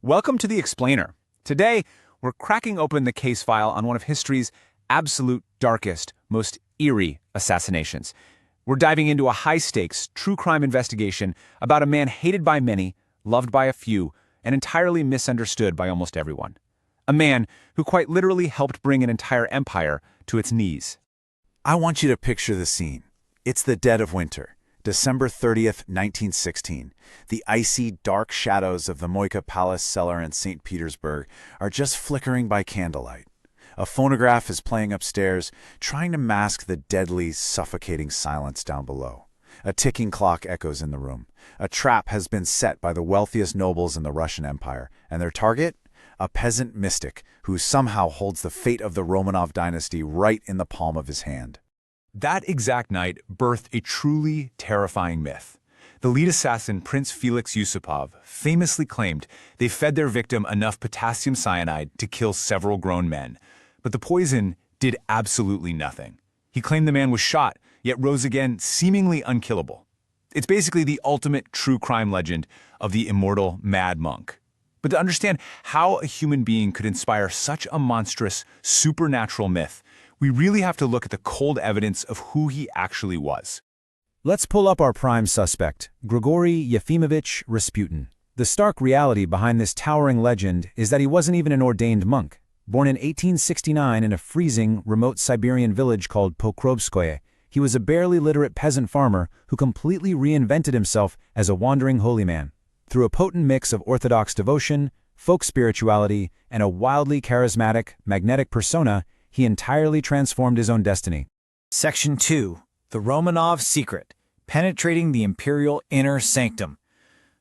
Welcome to The Explainer. Today, we're cracking open the case file on one of history's absolute darkest, most eerie assassinations. We're diving into a high-stakes, true crime investigation about a man hated by many, loved by a few, and entirely misunderstood by almost everyone. A man who quite literally helped bring an entire empire to its knees. I want you to picture the scene. It's the dead of winter, December 30th, 1916. The icy, dark shadows of the Moika Palace cellar in St. Petersburg are just flickering by candlelight. A phonograph is playing upstairs, trying to mask the deadly, suffocating silence down below. A ticking clock echoes in the room. A trap has been set by the wealthiest nobles in the Russian Empire, and their target? A peasant mystic who somehow holds the fate of the Romanov dynasty right in the palm of his hand. That exact night birthed a truly terrifying myth. The lead assassin, Prince Felix Yusupov, famously claimed they fed their victim enough potassium cyanide to kill several grown men. But the poison did absolutely nothing. He claimed the man was shot, yet rose again, seemingly unkillable. It's basically the ultimate true crime legend of the immortal mad monk. But to understand how a human being could inspire such a monstrous, supernatural myth, we really have to look at the cold evidence of who he actually was. Let's pull up our prime suspect, Grigory Yefimovich Rasputin. The stark reality behind this towering legend is that he wasn't even an ordained monk. Born in 1869 in a freezing, remote Siberian village called Pokrovskoye, he was a barely literate peasant farmer who completely reinvented himself as a wandering holy man. Through a potent mix of orthodox devotion, folk spirituality, and a wildly charismatic, magnetic persona, he entirely transformed his own destiny. Section 2. The Romanov Secret, Penetrating the Imperial Inner Sanctum.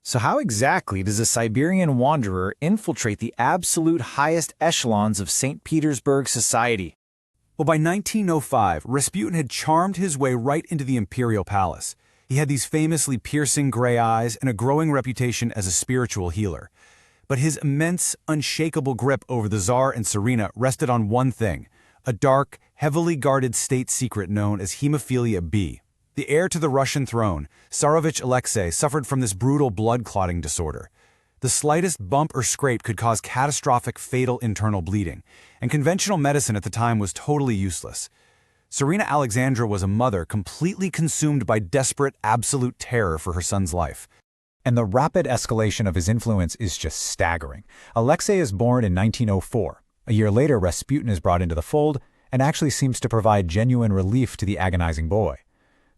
So how exactly does a Siberian wanderer infiltrate the absolute highest echelons of St. Petersburg society? Well, by 1905, Rasputin had charmed his way right into the imperial palace. He had these famously piercing gray eyes and a growing reputation as a spiritual healer. But his immense, unshakable grip over the Tsar and Tsarina rested on one thing: a dark, heavily guarded state secret known as hemophilia B. The heir to the Russian throne, Tsarevich Alexei, suffered from this brutal blood-clotting disorder. The slightest bump or scrape could cause catastrophic, fatal internal bleeding, and conventional medicine at the time was totally useless. Tsarina Alexandra was a mother completely consumed by desperate, absolute terror for her son's life. And the rapid escalation of his influence is just staggering. Alexei is born in 1904. A year later, Rasputin is brought into the fold and actually seems to provide genuine relief to the agonizing boy.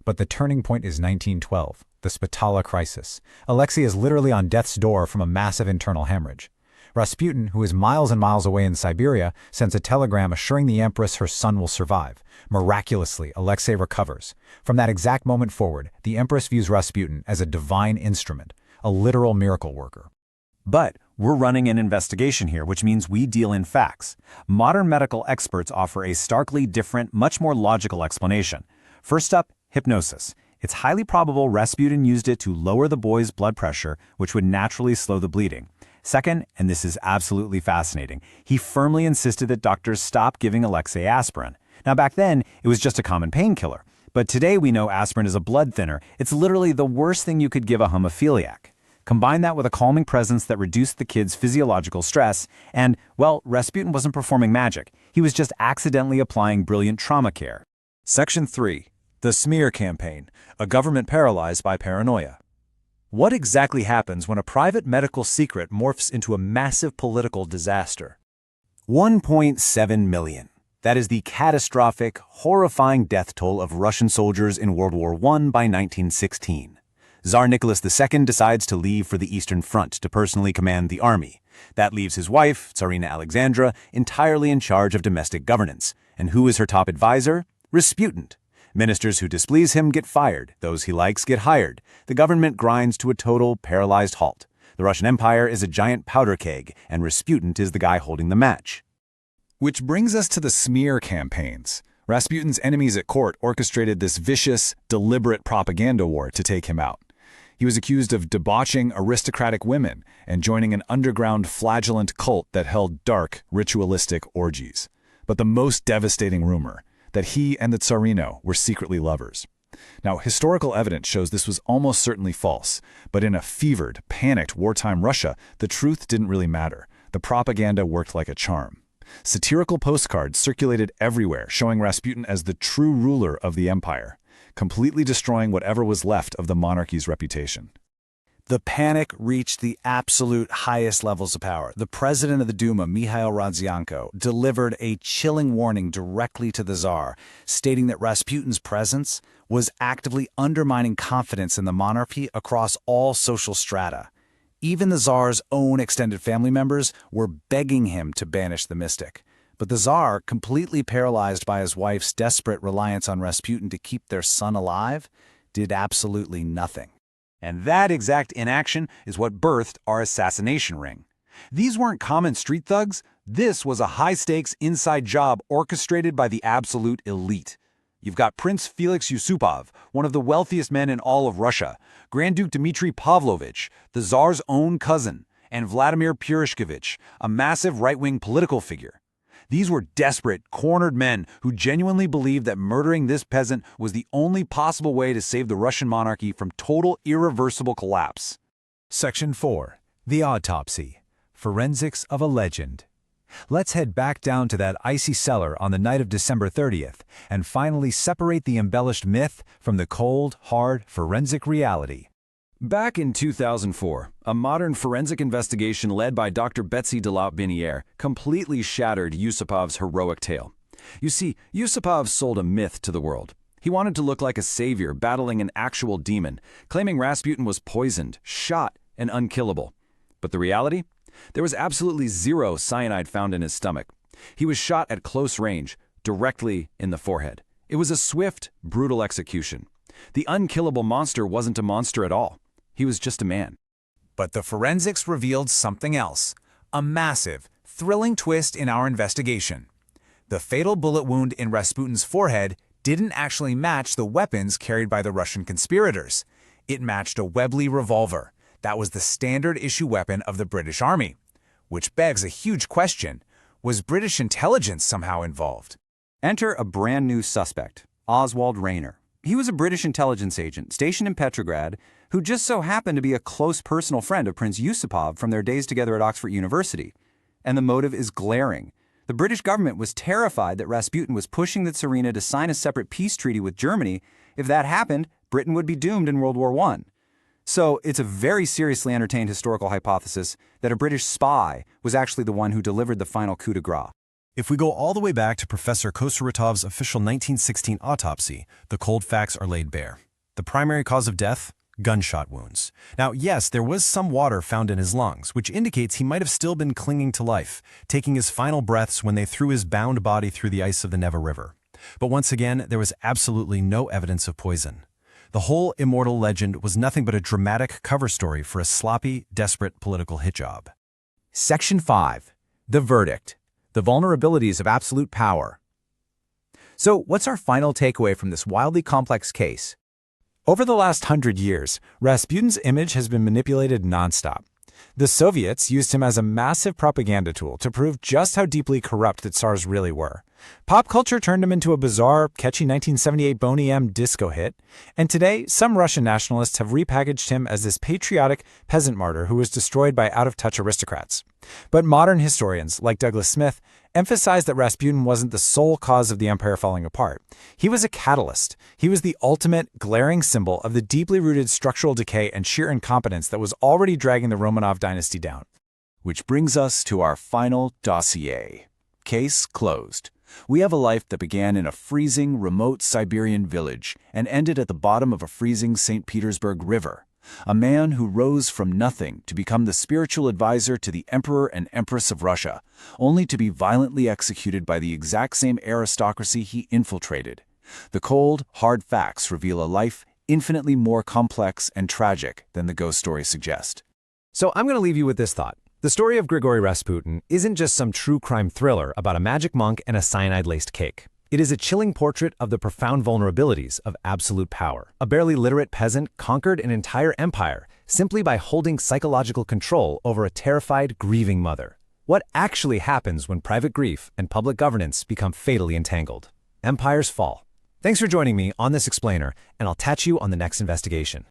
But the turning point is 1912, the Spitala crisis. Alexei is literally on death's door from a massive internal hemorrhage. Rasputin, who is miles and miles away in Siberia, sends a telegram assuring the empress her son will survive. Miraculously, Alexei recovers. From that exact moment forward, the empress views Rasputin as a divine instrument, a literal miracle worker. But we're running an investigation here, which means we deal in facts. Modern medical experts offer a starkly different, much more logical explanation. First up, hypnosis. It's highly probable Rasputin used it to lower the boy's blood pressure, which would naturally slow the bleeding. Second, and this is absolutely fascinating, he firmly insisted that doctors stop giving Alexei aspirin. Now back then, it was just a common painkiller. But today we know aspirin is a blood thinner. It's literally the worst thing you could give a hemophiliac. Combine that with a calming presence that reduced the kid's physiological stress, and, well, Rasputin wasn't performing magic. He was just accidentally applying brilliant trauma care. Section 3. The Smear Campaign, a government paralyzed by paranoia. What exactly happens when a private medical secret morphs into a massive political disaster? 1.7 million. That is the catastrophic, horrifying death toll of Russian soldiers in World War I by 1916. Tsar Nicholas II decides to leave for the Eastern Front to personally command the army. That leaves his wife, Tsarina Alexandra, entirely in charge of domestic governance. And who is her top advisor? Rasputin. Ministers who displease him get fired. Those he likes get hired. The government grinds to a total, paralyzed halt. The Russian Empire is a giant powder keg, and Rasputin is the guy holding the match. Which brings us to the smear campaigns. Rasputin's enemies at court orchestrated this vicious, deliberate propaganda war to take him out. He was accused of debauching aristocratic women and joining an underground flagellant cult that held dark, ritualistic orgies. But the most devastating rumor, that he and the Tsarina were secretly lovers. Now, historical evidence shows this was almost certainly false, but in a fevered, panicked wartime Russia, the truth didn't really matter. The propaganda worked like a charm. Satirical postcards circulated everywhere, showing Rasputin as the true ruler of the empire, completely destroying whatever was left of the monarchy's reputation. The panic reached the absolute highest levels of power. The president of the Duma, Mikhail Rodzianko, delivered a chilling warning directly to the Tsar, stating that Rasputin's presence was actively undermining confidence in the monarchy across all social strata. Even the Tsar's own extended family members were begging him to banish the mystic. But the Tsar, completely paralyzed by his wife's desperate reliance on Rasputin to keep their son alive, did absolutely nothing. And that exact inaction is what birthed our assassination ring. These weren't common street thugs. This was a high-stakes inside job orchestrated by the absolute elite. You've got Prince Felix Yusupov, one of the wealthiest men in all of Russia, Grand Duke Dmitry Pavlovich, the Tsar's own cousin, and Vladimir Purishkevich, a massive right-wing political figure. These were desperate, cornered men who genuinely believed that murdering this peasant was the only possible way to save the Russian monarchy from total, irreversible collapse. Section 4. The Autopsy. Forensics of a Legend. Let's head back down to that icy cellar on the night of December 30th and finally separate the embellished myth from the cold, hard, forensic reality. Back in 2004, a modern forensic investigation led by Dr. Betsy Delaut-Binière completely shattered Yusupov's heroic tale. You see, Yusupov sold a myth to the world. He wanted to look like a savior battling an actual demon, claiming Rasputin was poisoned, shot, and unkillable. But the reality? There was absolutely zero cyanide found in his stomach. He was shot at close range, directly in the forehead. It was a swift, brutal execution. The unkillable monster wasn't a monster at all. He was just a man. But the forensics revealed something else, a massive, thrilling twist in our investigation. The fatal bullet wound in Rasputin's forehead didn't actually match the weapons carried by the Russian conspirators. It matched a Webley revolver. That was the standard-issue weapon of the British Army. Which begs a huge question. Was British intelligence somehow involved? Enter a brand new suspect, Oswald Rayner. He was a British intelligence agent stationed in Petrograd who just so happened to be a close personal friend of Prince Yusupov from their days together at Oxford University. And the motive is glaring. The British government was terrified that Rasputin was pushing the Tsarina to sign a separate peace treaty with Germany. If that happened, Britain would be doomed in World War I. So it's a very seriously entertained historical hypothesis that a British spy was actually the one who delivered the final coup de grace. If we go all the way back to Professor Kosaratov's official 1916 autopsy, the cold facts are laid bare. The primary cause of death? Gunshot wounds. Now, yes, there was some water found in his lungs, which indicates he might have still been clinging to life, taking his final breaths when they threw his bound body through the ice of the Neva River. But once again, there was absolutely no evidence of poison. The whole immortal legend was nothing but a dramatic cover story for a sloppy, desperate political hit job. Section 5. The Verdict. The Vulnerabilities of Absolute Power. So, what's our final takeaway from this wildly complex case? Over the last 100 years, Rasputin's image has been manipulated nonstop. The Soviets used him as a massive propaganda tool to prove just how deeply corrupt the Tsars really were. Pop culture turned him into a bizarre, catchy 1978 Boney M disco hit, and today some Russian nationalists have repackaged him as this patriotic peasant martyr who was destroyed by out-of-touch aristocrats. But modern historians, like Douglas Smith, emphasize that Rasputin wasn't the sole cause of the empire falling apart. He was a catalyst. He was the ultimate, glaring symbol of the deeply rooted structural decay and sheer incompetence that was already dragging the Romanov dynasty down. Which brings us to our final dossier. Case closed. We have a life that began in a freezing, remote Siberian village and ended at the bottom of a freezing St. Petersburg River. A man who rose from nothing to become the spiritual advisor to the Emperor and Empress of Russia, only to be violently executed by the exact same aristocracy he infiltrated. The cold, hard facts reveal a life infinitely more complex and tragic than the ghost stories suggest. So I'm going to leave you with this thought. The story of Grigory Rasputin isn't just some true crime thriller about a magic monk and a cyanide-laced cake. It is a chilling portrait of the profound vulnerabilities of absolute power. A barely literate peasant conquered an entire empire simply by holding psychological control over a terrified, grieving mother. What actually happens when private grief and public governance become fatally entangled? Empires fall. Thanks for joining me on this explainer, and I'll catch you on the next investigation.